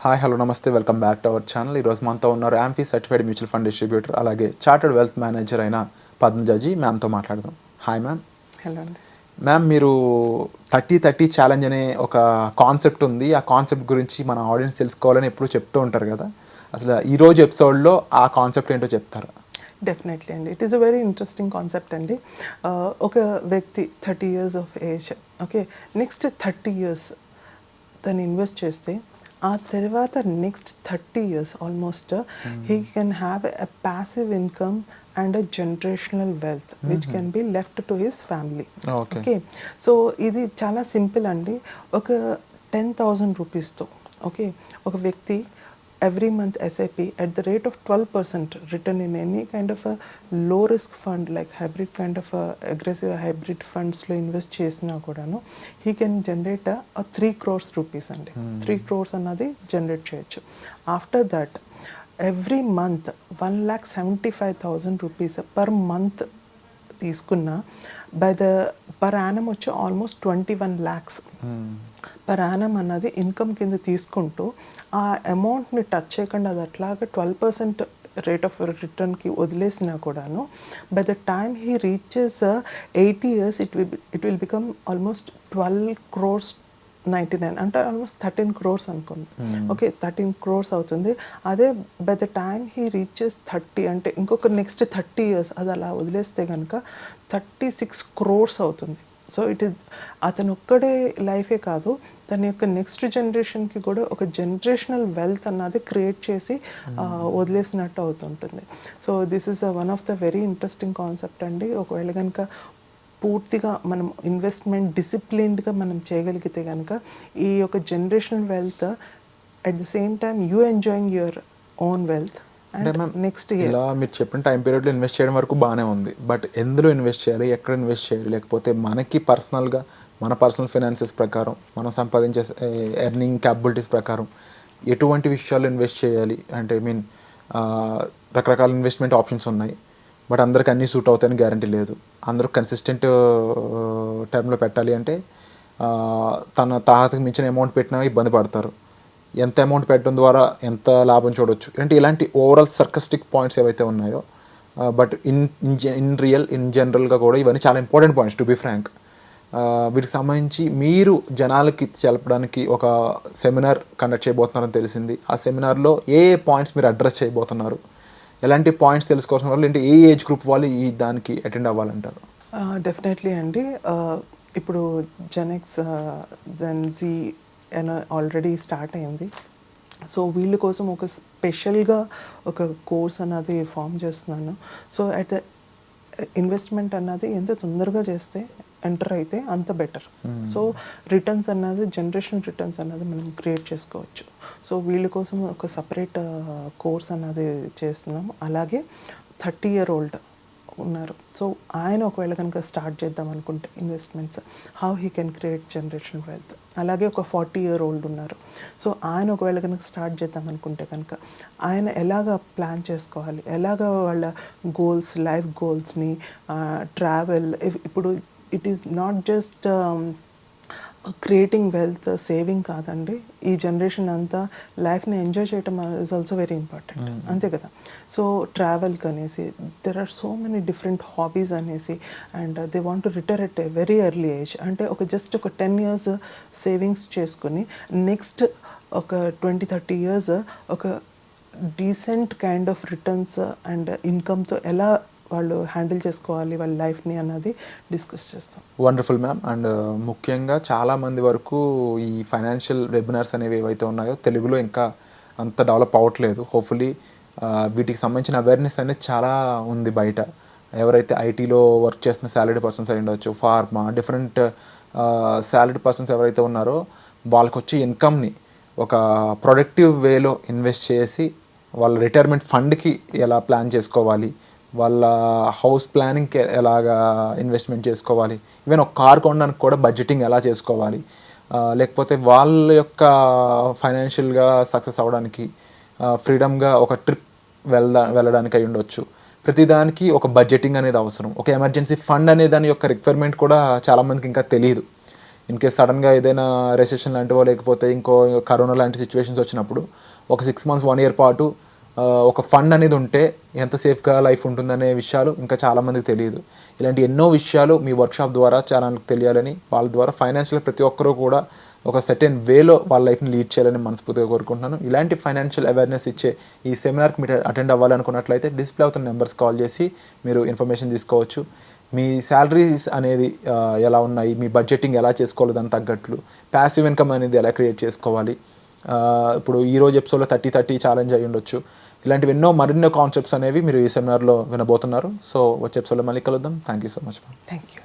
Hi hello నమస్తే, welcome back to our channel. ఈరోజు మనతో ఉన్నారు amphi certified mutual fund distributor అలాగే చార్టర్డ్ వెల్త్ మేనేజర్ అయిన పద్మజాజీ. మ్యామ్తో మాట్లాడదాం. Hi ma'am. హలో అండి. మ్యామ్, మీరు 30-30 ఛాలెంజ్ అనే ఒక కాన్సెప్ట్ ఉంది. ఆ కాన్సెప్ట్ గురించి మన ఆడియన్స్ తెలుసుకోవాలని ఎప్పుడు చెప్తూ ఉంటారు కదా, అసలు ఈరోజు ఎపిసోడ్లో ఆ కాన్సెప్ట్ ఏంటో చెప్తారా? డెఫినెట్లీ అండి. It is a very interesting concept అండి. ఒక వ్యక్తి 30 years of age, okay, next 30 years తను ఇన్వెస్ట్ చేస్తే ఆ తర్వాత next 30 years almost he can have a passive income and a generational wealth which can be left to his family. Okay, so ఇది చాలా simple అండి. ఒక 10,000 రూపీస్తో ఓకే, ఒక వ్యక్తి every month SIP at the rate of 12% return in any kind of a low risk fund like hybrid kind of a aggressive hybrid funds lo invest chesina kodanu he can generate a 3 crores rupees andi 3 crores annadi generate cheyochu. After that every month 1,75,000 rupees per month తీసుకున్నా by the per annum వచ్చి almost 21 lakhs per annum అన్నది income కింద తీసుకుంటూ ఆ అమౌంట్ని touch చేయకుండా అది అట్లాగా 12% రేట్ ఆఫ్ రిటర్న్కి వదిలేసినా కూడాను by the time he reaches 80 years it will become almost 12 crores 99 అంటే ఆల్మోస్ట్ 13 crores అనుకోండి. ఓకే, 13 crores అవుతుంది. అదే by the time he reaches 30 అంటే ఇంకొక నెక్స్ట్ 30 years అది అలా వదిలేస్తే కనుక 36 crores అవుతుంది. సో ఇట్ ఈస్ అతను ఒక్కడే లైఫే కాదు, తన యొక్క నెక్స్ట్ జనరేషన్కి కూడా ఒక జనరేషనల్ వెల్త్ అన్నది క్రియేట్ చేసి వదిలేసినట్టు అవుతుంటుంది. So this is one of the very interesting concept అండి. ఒకవేళ కనుక పూర్తిగా మనం ఇన్వెస్ట్మెంట్ డిసిప్లిన్డ్గా మనం చేయగలిగితే కనుక ఈ యొక్క generational wealth at the same time you enjoying your own wealth and next year. ఇలా మీరు చెప్పిన టైం పీరియడ్లో ఇన్వెస్ట్ చేయడం వరకు బాగానే ఉంది. బట్ ఎందులో ఇన్వెస్ట్ చేయాలి, ఎక్కడ ఇన్వెస్ట్ చేయాలి, లేకపోతే మనకి పర్సనల్గా మన పర్సనల్ ఫైనాన్సెస్ ప్రకారం మనం సంపాదించే ఎర్నింగ్ క్యాపబిలిటీస్ ప్రకారం ఎటువంటి విషయాల్లో ఇన్వెస్ట్ చేయాలి అంటే రకరకాల ఇన్వెస్ట్మెంట్ ఆప్షన్స్ ఉన్నాయి. బట్ అందరికి అన్నీ సూట్ అవుతాయని గ్యారంటీ లేదు. అందరూ కన్సిస్టెంట్ టర్మ్లో పెట్టాలి అంటే తన తాహతకు మించిన అమౌంట్ పెట్టినా ఇబ్బంది పడతారు. ఎంత అమౌంట్ పెట్టడం ద్వారా ఎంత లాభం చూడవచ్చు అంటే ఇలాంటి ఓవరాల్ సర్కస్టిక్ పాయింట్స్ ఏవైతే ఉన్నాయో, బట్ ఇన్ జనరల్గా కూడా ఇవన్నీ చాలా important points to be frank. వీటికి సంబంధించి మీరు జనాలకి తెలపడానికి ఒక సెమినార్ కండక్ట్ చేయబోతున్నారని తెలిసింది. ఆ సెమినార్లో ఏ పాయింట్స్ మీరు అడ్రస్ చేయబోతున్నారు, ఎలాంటి పాయింట్స్ తెలుసుకోవాల్సిన వాళ్ళు ఏంటి, ఏ ఏజ్ గ్రూప్ వాళ్ళు ఈ దానికి అటెండ్ అవ్వాలంటారు? డెఫినెట్లీ అండి. ఇప్పుడు జెన్ఎక్స్ జెన్జీ ఆల్రెడీ స్టార్ట్ అయింది. సో వీళ్ళ కోసం ఒక స్పెషల్గా ఒక కోర్స్ అన్నది ఫామ్ చేస్తున్నాను. సో అట్ ద ఇన్వెస్ట్మెంట్ అన్నది ఎంత తొందరగా చేస్తే ఎంటర్ అయితే అంత బెటర్. సో రిటర్న్స్ అన్నది జనరేషనల్ రిటర్న్స్ అన్నది మనం క్రియేట్ చేసుకోవచ్చు. సో వీళ్ళ కోసం ఒక సపరేట్ కోర్స్ అన్నది చేస్తున్నాం. అలాగే 30-year-old ఉన్నారు. సో ఆయన ఒకవేళ కనుక స్టార్ట్ చేద్దాం అనుకుంటే investments how he can create generational wealth. అలాగే ఒక 40-year-old ఉన్నారు. సో ఆయన ఒకవేళ కనుక స్టార్ట్ చేద్దాం అనుకుంటే కనుక ఆయన ఎలాగ ప్లాన్ చేసుకోవాలి, ఎలాగ వాళ్ళ గోల్స్ లైఫ్ గోల్స్ని ట్రావెల్. ఇప్పుడు it is not just creating wealth saving కాదండి. ఈ జనరేషన్ అంతా లైఫ్ని ఎంజాయ్ చేయటం ఈజ్ ఆల్సో వెరీ ఇంపార్టెంట్, అంతే కదా. సో ట్రావెల్కి అనేసి there are so many different hobbies అనేసి and they want to retire at a very early age. అంటే జస్ట్ ఒక 10 years సేవింగ్స్ చేసుకుని నెక్స్ట్ ఒక 20-30 years ఒక decent kind of returns and ఇన్కమ్తో ఎలా వాళ్ళు హ్యాండిల్ చేసుకోవాలి వాళ్ళ లైఫ్ని అన్నది డిస్కస్ చేస్తాం. Wonderful ma'am. అండ్ ముఖ్యంగా చాలామంది వరకు ఈ ఫైనాన్షియల్ వెబినార్స్ అనేవి ఏవైతే ఉన్నాయో తెలుగులో ఇంకా అంత డెవలప్ అవ్వట్లేదు. హోప్ఫుల్లీ వీటికి సంబంధించిన అవేర్నెస్ అనేది చాలా ఉంది బయట. ఎవరైతే ఐటీలో వర్క్ చేస్తున్న సాలరీడ్ పర్సన్స్ అయి ఉండొచ్చు, ఫార్మా, డిఫరెంట్ సాలరీడ్ పర్సన్స్ ఎవరైతే ఉన్నారో వాళ్ళకి వచ్చే ఇన్కమ్ని ఒక ప్రొడక్టివ్ వేలో ఇన్వెస్ట్ చేసి వాళ్ళ రిటైర్మెంట్ ఫండ్కి ఎలా ప్లాన్ చేసుకోవాలి, వాళ్ళ హౌస్ ప్లానింగ్కి ఎలాగా ఇన్వెస్ట్మెంట్ చేసుకోవాలి, ఈవెన్ ఒక కార్ కొనడానికి కూడా బడ్జెటింగ్ ఎలా చేసుకోవాలి, లేకపోతే వాళ్ళ యొక్క ఫైనాన్షియల్గా సక్సెస్ అవ్వడానికి ఫ్రీడమ్గా ఒక ట్రిప్ వెళ్ళడానికి అయి ఉండొచ్చు. ప్రతిదానికి ఒక బడ్జెటింగ్ అనేది అవసరం. ఒక ఎమర్జెన్సీ ఫండ్ అనే దాని యొక్క రిక్వైర్మెంట్ కూడా చాలామందికి ఇంకా తెలియదు. ఇన్ కేస్ సడన్గా ఏదైనా రెసెషన్ లాంటివో లేకపోతే ఇంకో కరోనా లాంటి సిచ్యువేషన్స్ వచ్చినప్పుడు ఒక 6 months 1 year పాటు ఒక ఫండ్ అనేది ఉంటే ఎంత సేఫ్గా లైఫ్ ఉంటుందనే విషయాలు ఇంకా చాలామందికి తెలియదు. ఇలాంటి ఎన్నో విషయాలు మీ వర్క్షాప్ ద్వారా చాలామందికి తెలియాలని, వాళ్ళ ద్వారా ఫైనాన్షియల్ ప్రతి ఒక్కరూ కూడా ఒక సర్టెన్ వేలో వాళ్ళ లైఫ్ని లీడ్ చేయాలని మనస్ఫూర్తిగా కోరుకుంటున్నాను. ఇలాంటి ఫైనాన్షియల్ అవేర్నెస్ ఇచ్చే ఈ సెమినార్కి మీరు అటెండ్ అవ్వాలనుకున్నట్లయితే డిస్ప్లే అవుతున్న నెంబర్స్ కాల్ చేసి మీరు ఇన్ఫర్మేషన్ తీసుకోవచ్చు. మీ శాలరీస్ అనేది ఎలా ఉన్నాయి, మీ బడ్జెటింగ్ ఎలా చేసుకోవాలి, దానికి తగ్గట్లు ప్యాసివ్ ఇన్కమ్ అనేది ఎలా క్రియేట్ చేసుకోవాలి. ఇప్పుడు ఈరోజు ఎపిసోడ్లో 30-30 ఛాలెంజ్ అయ్యి ఉండొచ్చు. ఇలాంటివి ఎన్నో మరిన్నో కాన్సెప్ట్స్ అనేవి మీరు ఈ సెమినార్లో వినబోతున్నారు. సో వచ్చే ఎపిసోడ్లో మళ్ళీ కలుద్దాం. Thank you so much. Thank you.